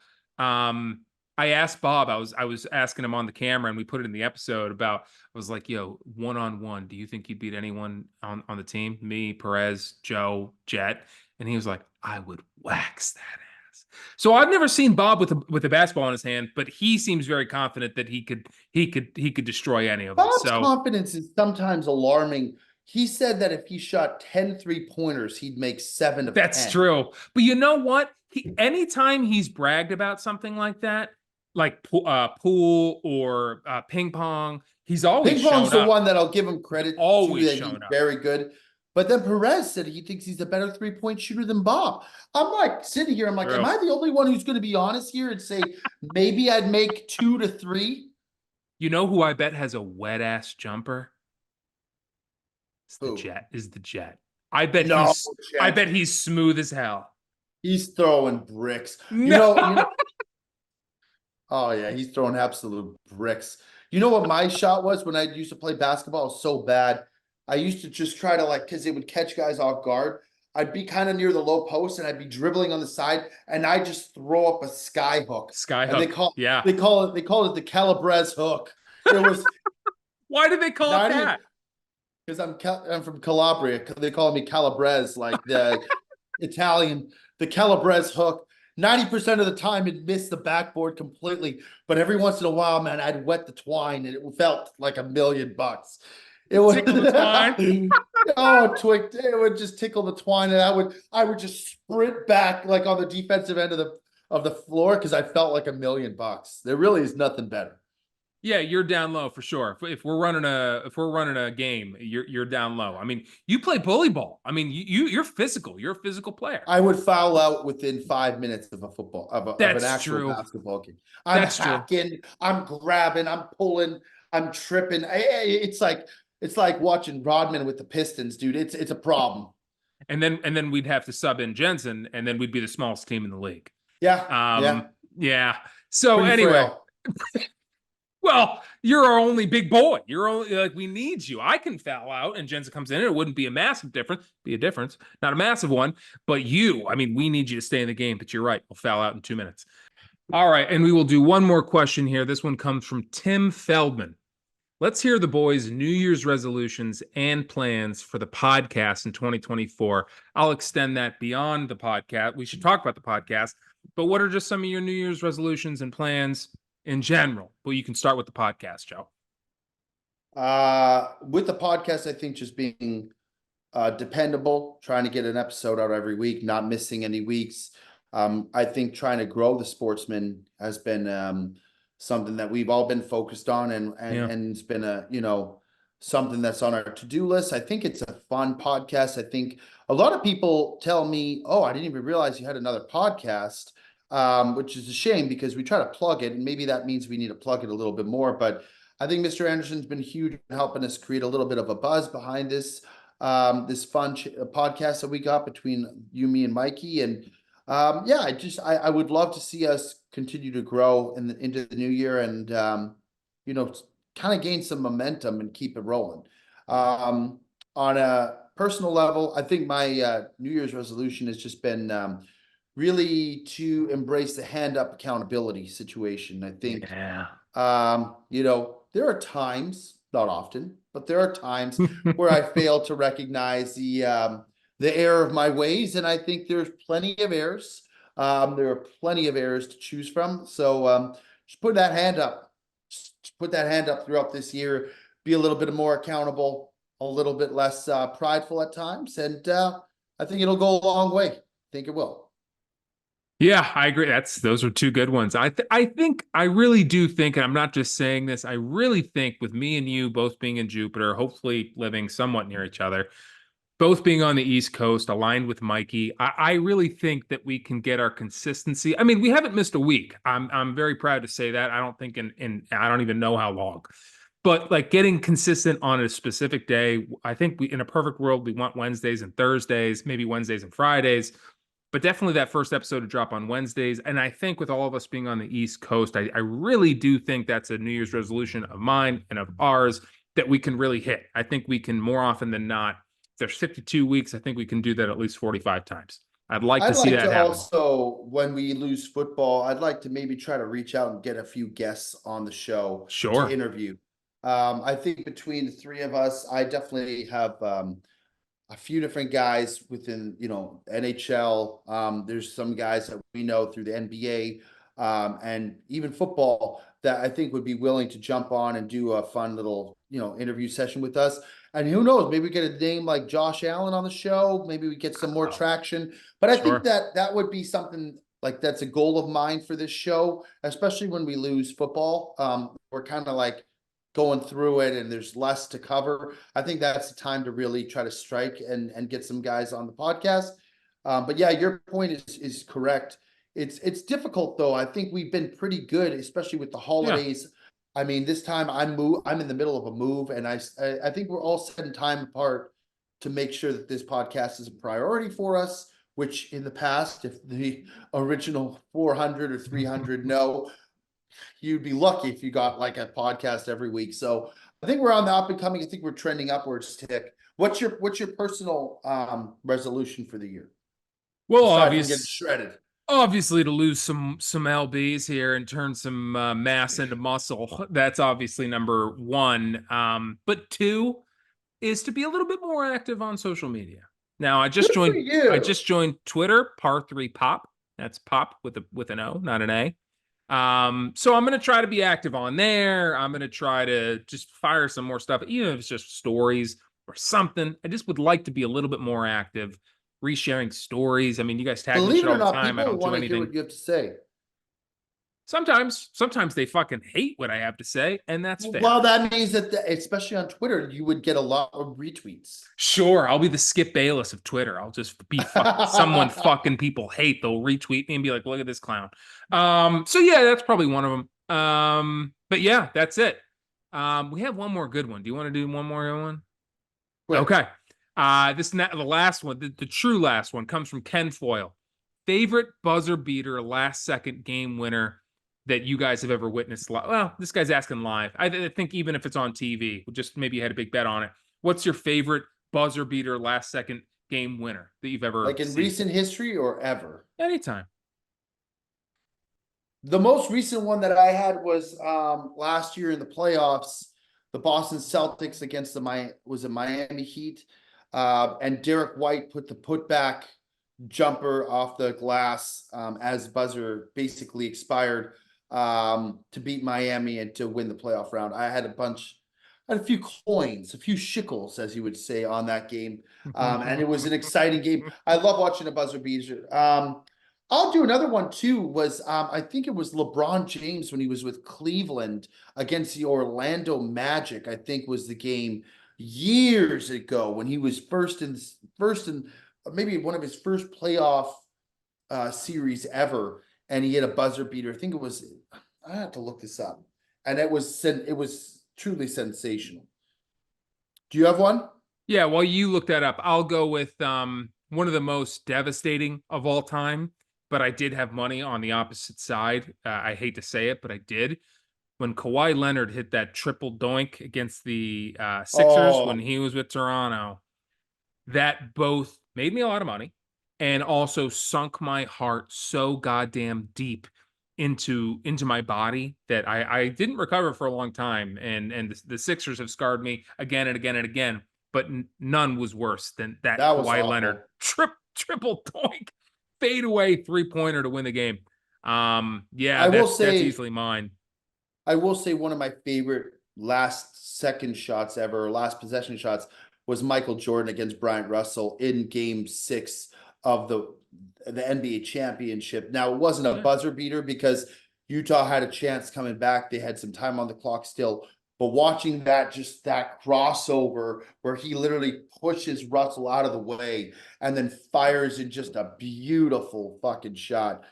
I asked Bob, I was asking him on the camera, and we put it in the episode I was like, yo, 1-on-1, do you think you'd beat anyone on the team? Me, Perez, Joe, Jet. And he was like, I would wax that has. So I've never seen Bob with a basketball in his hand, but he seems very confident that he could destroy any of them. Bob's So confidence is sometimes alarming. He said that if he shot 10 3-pointers, he'd make 7 of that's 10. true. But you know what? Anytime he's bragged about something like that, like pool or ping pong, he's always Ping pong's shown the up. one that I'll give him credit to, Always that he's shown up. very good. But then Perez said he thinks he's a better 3-point shooter than Bob. I'm like sitting here, I'm like, True. am I the only one who's going to be honest here and say maybe I'd make 2 to 3? You know who I bet has a wet ass jumper? It's the Who? Jet. Is the Jet. I bet No, I Jet. bet he's smooth as hell. He's throwing bricks. No. Oh yeah, he's throwing absolute bricks. You know what my shot was when I used to play basketball? It was so bad. I used to just try to because it would catch guys off guard. I'd be kind of near the low post and I'd be dribbling on the side and I just throw up a sky hook. Sky And hook. they call Yeah. they call it the Calabrese hook. It was Why do they call it that? because I'm from Calabria. They call me Calabrese, like the Italian, the Calabrese hook. 90% of the time it missed the backboard completely, but every once in a while, man, I'd wet the twine and it felt like $1 million. It was Tickle the twine. oh, it would just tickle the twine, and I would just sprint back like on the defensive end of the floor because I felt like $1 million. There really is nothing better. Yeah, you're down low for sure. If we're running a game, you're down low. I mean, you play bully ball. I mean, you're physical. You're a physical player. I would foul out within 5 minutes of an actual basketball game. I'm hacking, I'm grabbing, I'm pulling, I'm tripping. It's like watching Rodman with the Pistons, dude. It's a problem. And then we'd have to sub in Jensen, and then we'd be the smallest team in the league. Yeah. Yeah. So Pretty anyway. frail. Well, you're our only big boy. You're only like, we need you. I can foul out and Jensen comes in. It wouldn't be a massive difference. Be a difference, not a massive one. But I mean, we need you to stay in the game. But you're right. We'll foul out in 2 minutes. All right. And we will do one more question here. This one comes from Tim Feldman. Let's hear the boys' New Year's resolutions and plans for the podcast in 2024. I'll extend that beyond the podcast. We should talk about the podcast. But what are just some of your New Year's resolutions and plans in general? Well, you can start with the podcast, Joe. With the podcast, I think just being dependable, trying to get an episode out every week, not missing any weeks. I think trying to grow the Sportsmen has been something that we've all been focused on, and it's been something that's on our to-do list. I think it's a fun podcast. I think a lot of people tell me, "Oh, I didn't even realize you had another podcast." Which is a shame because we try to plug it, and maybe that means we need to plug it a little bit more. But I think Mr. Anderson's been huge in helping us create a little bit of a buzz behind this fun podcast that we got between you, me, and Mikey. And I would love to see us continue to grow into the new year and kind of gain some momentum and keep it rolling. On a personal level, I think my New Year's resolution has just been really to embrace the hand up accountability situation. I think, there are times, not often, but there are times where I fail to recognize the error of my ways. And I think there's plenty of errors. There are plenty of errors to choose from. So just put that hand up, throughout this year, be a little bit more accountable, a little bit less prideful at times. And I think it'll go a long way. I think it will. Yeah, I agree. Those are two good ones. I really do think, and I'm not just saying this, I really think with me and you both being in Jupiter, hopefully living somewhat near each other, both being on the East Coast, aligned with Mikey, I really think that we can get our consistency. I mean, we haven't missed a week. I'm very proud to say that. I don't think I don't even know how long. But like getting consistent on a specific day, I think in a perfect world, we want Wednesdays and Thursdays, maybe Wednesdays and Fridays. But definitely that first episode to drop on Wednesdays. And I think with all of us being on the East Coast, I really do think that's a New Year's resolution of mine and of ours that we can really hit. I think we can more often than not. If there's 52 weeks, I think we can do that at least 45 times. I'd like to see that happen. Also, when we lose football, I'd like to maybe try to reach out and get a few guests on the show to interview. I think between the three of us, I definitely have a few different guys within, NHL. There's some guys that we know through the NBA, and even football that I think would be willing to jump on and do a fun little, interview session with us. And who knows, maybe we get a name like Josh Allen on the show. Maybe we get some more traction. But I think Sure. that would be something like that's a goal of mine for this show, especially when we lose football. We're kind of like going through it and there's less to cover. I think that's the time to really try to strike and get some guys on the podcast. But yeah, your point is correct. It's difficult though. I think we've been pretty good, especially with the holidays. I mean, this time I'm in the middle of a move, and I think we're all setting time apart to make sure that this podcast is a priority for us. Which in the past, if the original 400 or 300 no, you'd be lucky if you got like a podcast every week. So I think we're on the up and coming. I think we're trending upwards, Tick. What's your personal resolution for the year? Well, Aside from getting shredded. obviously to lose some lbs here and turn some mass into muscle. That's obviously number one. But two is to be a little bit more active on social media. Now I just joined Twitter, par3pop. That's pop with an O, not an A. So I'm gonna try to be active on there. I'm gonna try to just fire some more stuff, even if it's just stories or something. I just would like to be a little bit more active, resharing stories. I mean, you guys tag me Believe shit it or all the not, time. I people don't do want to hear anything. what you have to say. Sometimes they fucking hate what I have to say, and that's fair. Well, that means that, especially on Twitter, you would get a lot of retweets. Sure, I'll be the Skip Bayless of Twitter. I'll just be someone fucking people hate. They'll retweet me and be like, "Look at this clown." So yeah, that's probably one of them. But yeah, that's it. We have one more good one. Do you want to do one more good one? Quick. Okay. The last one, the true last one, comes from Ken Foyle. Favorite buzzer beater, last second game winner that you guys have ever witnessed. Well, this guy's asking live. I think even if it's on TV, just maybe you had a big bet on it. What's your favorite buzzer beater, last second game winner that you've ever Like in seen? recent history or ever? Anytime. The most recent one that I had was last year in the playoffs, the Boston Celtics against the Miami Heat, and Derek White put the putback jumper off the glass as buzzer basically expired to beat Miami and to win the playoff round. I had a few coins, a few shekels, as you would say, on that game, and it was an exciting game. I love watching a buzzer beater. I'll do another one too. Was I think it was LeBron James when he was with Cleveland against the Orlando Magic. I think was the game years ago when he was first in maybe one of his first playoff series ever, and he hit a buzzer beater. I think it was. I have to look this up, and it was truly sensational. Do you have one? Yeah, while you look that up, I'll go with one of the most devastating of all time, but I did have money on the opposite side. I hate to say it, but I did. When Kawhi Leonard hit that triple doink against the Sixers when he was with Toronto, that both made me a lot of money and also sunk my heart so goddamn deep into my body that I didn't recover for a long time. And the Sixers have scarred me again and again and again, but none was worse than that Kawhi Leonard triple doink fade away 3-pointer to win the game. Yeah, that's easily mine. I will say one of my favorite last second shots ever, or last possession shots, was Michael Jordan against Bryant Russell in Game 6 of the NBA championship. Now, it wasn't a buzzer beater because Utah had a chance coming back. They had some time on the clock still. But watching that crossover where he literally pushes Russell out of the way and then fires in just a beautiful fucking shot.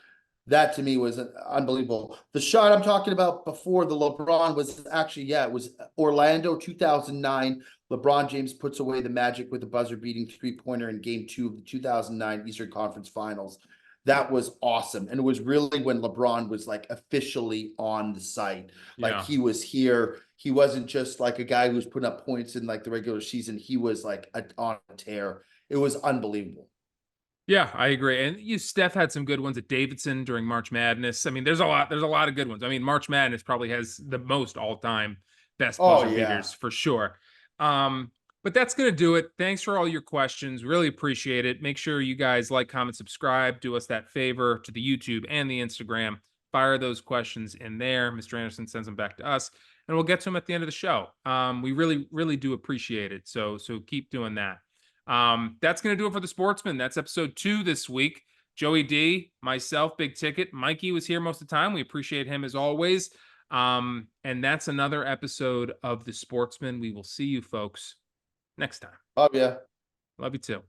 That to me was unbelievable. The shot I'm talking about before the LeBron was actually, it was Orlando 2009. LeBron James puts away the Magic with a buzzer-beating 3-pointer in Game 2 of the 2009 Eastern Conference Finals. That was awesome. And it was really when LeBron was like officially on the site. Like he was here. He wasn't just like a guy who was putting up points in like the regular season. He was like on a tear. It was unbelievable. Yeah, I agree. And Steph had some good ones at Davidson during March Madness. I mean, there's a lot of good ones. I mean, March Madness probably has the most all-time best buzzer beaters for sure. But that's going to do it. Thanks for all your questions. Really appreciate it. Make sure you guys like, comment, subscribe. Do us that favor to the YouTube and the Instagram. Fire those questions in there. Mr. Anderson sends them back to us, and we'll get to them at the end of the show. We really, really do appreciate it. So keep doing that. That's going to do it for the Sportsman. That's episode 2 this week. Joey D, myself, Big Ticket. Mikey was here most of the time. We appreciate him as always. And that's another episode of the Sportsman. We will see you folks next time. Oh, yeah. Love you too.